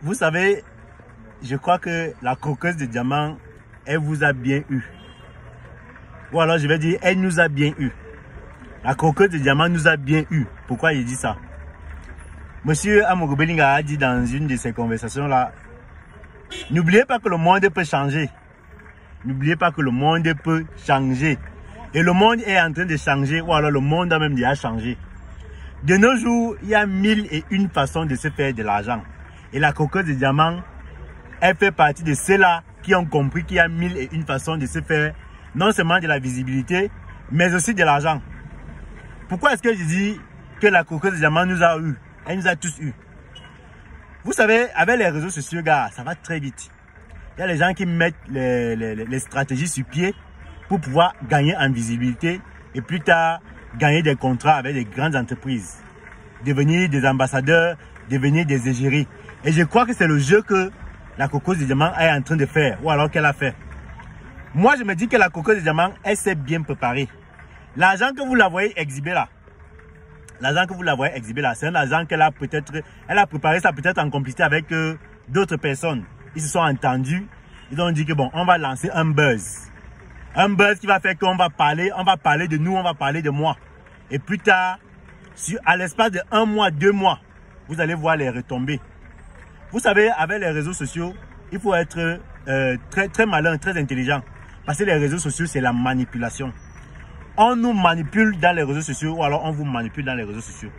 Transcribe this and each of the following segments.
Vous savez, je crois que la coqueuse de diamant, elle vous a bien eu. Ou alors je vais dire, elle nous a bien eu. La coqueuse de diamant nous a bien eu. Pourquoi il dit ça? Monsieur Amogo Belinga a dit dans une de ses conversations là, n'oubliez pas que le monde peut changer. N'oubliez pas que le monde peut changer. Et le monde est en train de changer, ou alors le monde a même déjà changé. De nos jours, il y a 1001 façons de se faire de l'argent. Et la coqueuse de diamant, elle fait partie de ceux-là qui ont compris qu'il y a 1001 façons de se faire non seulement de la visibilité, mais aussi de l'argent. Pourquoi est-ce que je dis que la coqueuse de diamant nous a eu? Elle nous a tous eu. Vous savez, avec les réseaux sociaux, gars, ça va très vite. Il y a les gens qui mettent les stratégies sur pied pour pouvoir gagner en visibilité et plus tard gagner des contrats avec des grandes entreprises. Devenir des ambassadeurs, devenir des égéries. Et je crois que c'est le jeu que la coqueuse de diamant est en train de faire, ou alors qu'elle a fait. Moi, je me dis que la coqueuse de diamant, elle s'est bien préparée. L'argent que vous la voyez exhiber là, c'est un argent qu'elle a peut-être, elle a préparé ça peut-être en complicité avec d'autres personnes. Ils se sont entendus, ils ont dit que bon, on va lancer un buzz. Un buzz qui va faire qu'on va parler de nous, on va parler de moi. Et plus tard, à l'espace de 1 mois, 2 mois, vous allez voir les retombées. Vous savez, avec les réseaux sociaux, il faut être très malin, très intelligent. Parce que les réseaux sociaux, c'est la manipulation. On nous manipule dans les réseaux sociaux ou alors on vous manipule dans les réseaux sociaux.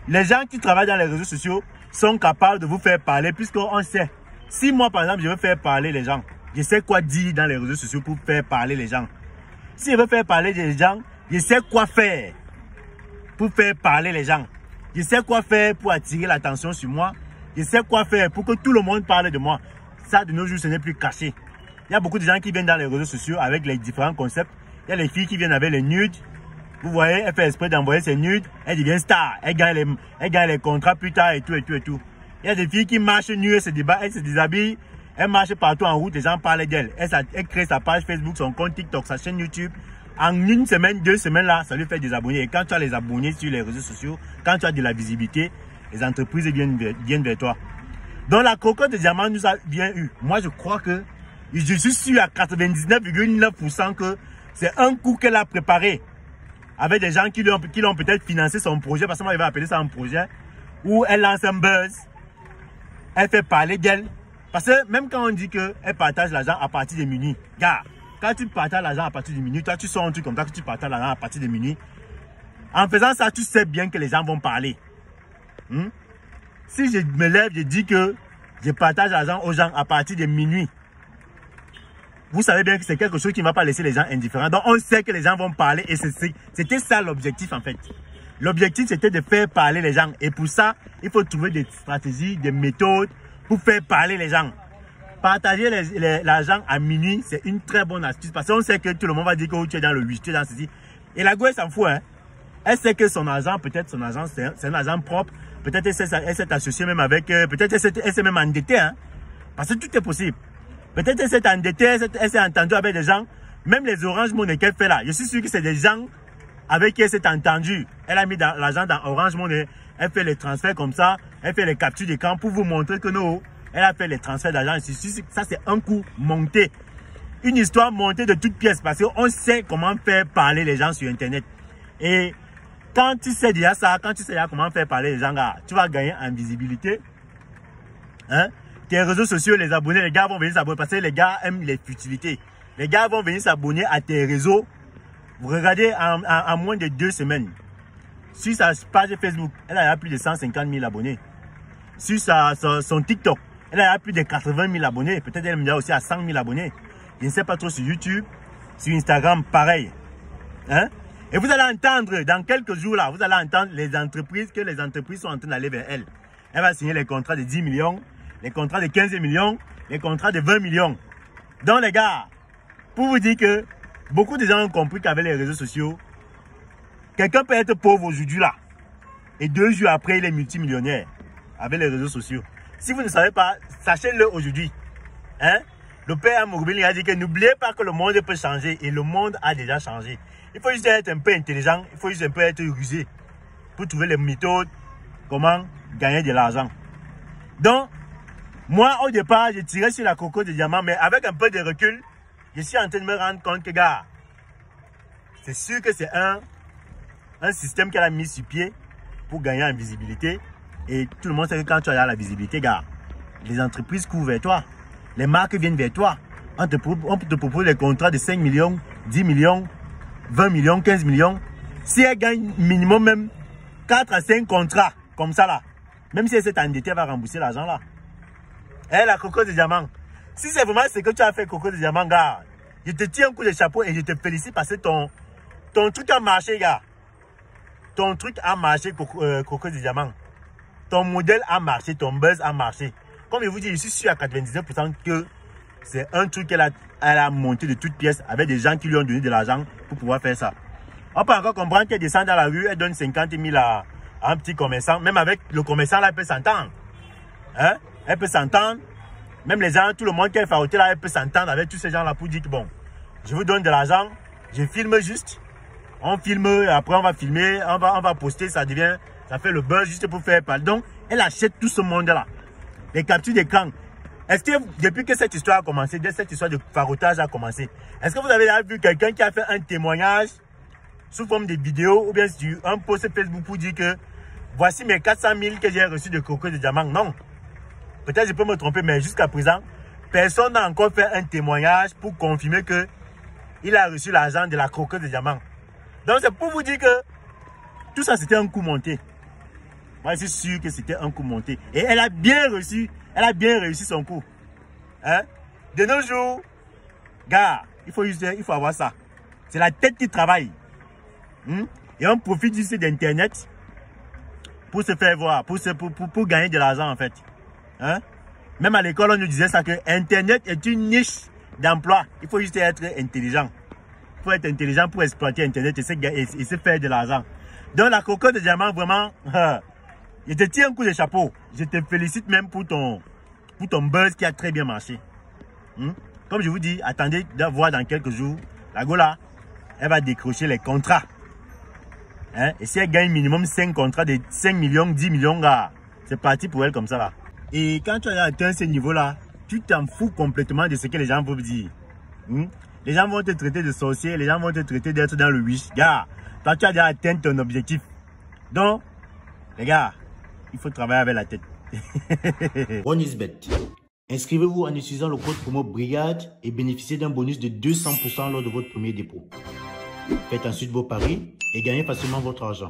Les gens qui travaillent dans les réseaux sociaux sont capables de vous faire parler puisqu'on sait. Si moi, par exemple, je veux faire parler les gens, je sais quoi dire dans les réseaux sociaux pour faire parler les gens. Si je veux faire parler les gens, je sais quoi faire pour faire parler les gens. Je sais quoi faire pour attirer l'attention sur moi. Je sais quoi faire pour que tout le monde parle de moi. Ça, de nos jours, ce n'est plus caché. Il y a beaucoup de gens qui viennent dans les réseaux sociaux avec les différents concepts. Il y a les filles qui viennent avec les nudes. Vous voyez, elle fait exprès d'envoyer ses nudes. Elle devient star. Elle gagne les contrats plus tard et tout. Il y a des filles qui marchent nues, elles se déshabillent. Elle marche partout en route, les gens parlent d'elle. Elle crée sa page Facebook, son compte TikTok, sa chaîne YouTube. En 1 semaine, 2 semaines là, ça lui fait des abonnés. Et quand tu as les abonnés sur les réseaux sociaux, quand tu as de la visibilité, les entreprises viennent vers toi. Donc la cocotte de diamant nous a bien eu. Moi je crois que, je suis sûr à 99,9% que c'est un coup qu'elle a préparé. Avec des gens qui l'ont peut-être financé son projet, parce que moi je vais appeler ça un projet, où elle lance un buzz, elle fait parler d'elle. Parce que même quand on dit qu'elle partage l'argent à partir de minuit, gars, quand tu partages l'argent à partir de minuit, toi tu sors un truc comme ça que tu partages l'argent à partir de minuit. En faisant ça, tu sais bien que les gens vont parler. Si je me lève, je dis que je partage l'argent aux gens à partir de minuit, vous savez bien que c'est quelque chose qui ne va pas laisser les gens indifférents. Donc on sait que les gens vont parler et c'était ça l'objectif en fait. L'objectif c'était de faire parler les gens. Et pour ça, il faut trouver des stratégies, des méthodes pour faire parler les gens. Partager l'argent à minuit, c'est une très bonne astuce. Parce qu'on sait que tout le monde va dire que tu es dans le 8, tu es dans ceci. Et la go, elle s'en fout. Hein. Elle sait que son argent, peut-être son argent, c'est un argent propre. Peut-être elle s'est associée même avec, peut-être elle s'est même endettée. Hein. Parce que tout est possible. Peut-être elle s'est endettée, elle s'est entendue avec des gens. Même les Orange Money qu'elle fait là, je suis sûr que c'est des gens avec qui elle s'est entendue. Elle a mis l'argent dans Orange Money. Elle fait les transferts comme ça. Elle fait les captures d'écran pour vous montrer que non, elle a fait les transferts d'argent. Ça, c'est un coup monté. Une histoire montée de toutes pièces parce qu'on sait comment faire parler les gens sur Internet. Et quand tu sais déjà ça, quand tu sais déjà comment faire parler les gens, là, tu vas gagner en visibilité. Hein? Tes réseaux sociaux, les abonnés, les gars vont venir s'abonner parce que les gars aiment les futilités. Les gars vont venir s'abonner à tes réseaux. Vous regardez en moins de 2 semaines. Sur sa page Facebook, elle a plus de 150 000 abonnés. Sur son TikTok, elle a plus de 80 000 abonnés. Peut-être elle est aussi à 100 000 abonnés. Je ne sais pas trop sur YouTube. Sur Instagram, pareil. Hein? Et vous allez entendre, dans quelques jours là, vous allez entendre les entreprises sont en train d'aller vers elle. Elle va signer les contrats de 10 millions, les contrats de 15 millions, les contrats de 20 millions. Donc les gars, pour vous dire que beaucoup de gens ont compris qu'avec les réseaux sociaux, quelqu'un peut être pauvre aujourd'hui là. Et 2 jours après, il est multimillionnaire avec les réseaux sociaux. Si vous ne savez pas, sachez-le aujourd'hui. Hein? Le père Amogo a dit que n'oubliez pas que le monde peut changer et le monde a déjà changé. Il faut juste être un peu intelligent, il faut juste un peu être rusé pour trouver les méthodes, comment gagner de l'argent. Donc, Moi, au départ, j'ai tiré sur la coco de diamant, mais avec un peu de recul, je suis en train de me rendre compte que, gars, c'est sûr que c'est un système qu'elle a mis sur pied pour gagner en visibilité. Et tout le monde sait que quand tu as la visibilité, gars, les entreprises courent vers toi. Les marques viennent vers toi. On te propose des contrats de 5 millions, 10 millions, 20 millions, 15 millions. Si elle gagne minimum même 4 à 5 contrats, comme ça là, même si elle s'est endettée, elle va rembourser l'argent là. Et la coco de diamant. Si c'est vraiment ce que tu as fait, coco de diamant, gars, je te tire un coup de chapeau et je te félicite parce que ton truc a marché, gars. Ton truc a marché, coco de diamant. Ton modèle a marché, ton buzz a marché. Comme je vous dis, je suis sûr à 99% que c'est un truc qu'elle a monté de toutes pièces avec des gens qui lui ont donné de l'argent pour pouvoir faire ça. On peut encore comprendre qu'elle descend dans la rue, elle donne 50 000 à un petit commerçant. Même avec le commerçant, là, elle peut s'entendre. Hein? Elle peut s'entendre. Même les gens, tout le monde qu'elle fait ôter là, elle peut s'entendre avec tous ces gens-là pour dire que bon, je vous donne de l'argent, je filme juste. On filme, après on va filmer, on va poster, ça fait le buzz juste pour faire parler. Donc, elle achète tout ce monde-là. Les captures d'écran. Est-ce que depuis que cette histoire a commencé, dès cette histoire de farotage a commencé, est-ce que vous avez vu quelqu'un qui a fait un témoignage sous forme de vidéo ou bien sur un post Facebook pour dire que voici mes 400 000 que j'ai reçus de coco de diamant? Non. Peut-être je peux me tromper, mais jusqu'à présent, personne n'a encore fait un témoignage pour confirmer que il a reçu l'argent de la coco de diamant. Donc c'est pour vous dire que tout ça c'était un coup monté. Moi je suis sûr que c'était un coup monté. Et elle a bien réussi son coup. Hein? De nos jours, gars, il faut avoir ça. C'est la tête qui travaille. Et on profite du site d'internet pour se faire voir, pour gagner de l'argent en fait. Hein? Même à l'école, on nous disait ça, que Internet est une niche d'emploi. Il faut juste être intelligent. Il faut être intelligent pour exploiter Internet et se faire de l'argent. Donc la coco de diamant, vraiment, je te tire un coup de chapeau. Je te félicite même pour ton buzz qui a très bien marché. Comme je vous dis, attendez de voir dans quelques jours, la Gola, elle va décrocher les contrats. Hein? Et si elle gagne minimum 5 contrats de 5 millions, 10 millions, c'est parti pour elle comme ça là. Et quand tu as atteint ce niveau-là, tu t'en fous complètement de ce que les gens vont dire. Les gens vont te traiter de sorcier, les gens vont te traiter d'être dans le wish. Gars, toi tu as déjà atteint ton objectif. Donc, les gars, il faut travailler avec la tête. OneXBet. Inscrivez-vous en utilisant le code promo BRIGADE et bénéficiez d'un bonus de 200% lors de votre premier dépôt. Faites ensuite vos paris et gagnez facilement votre argent.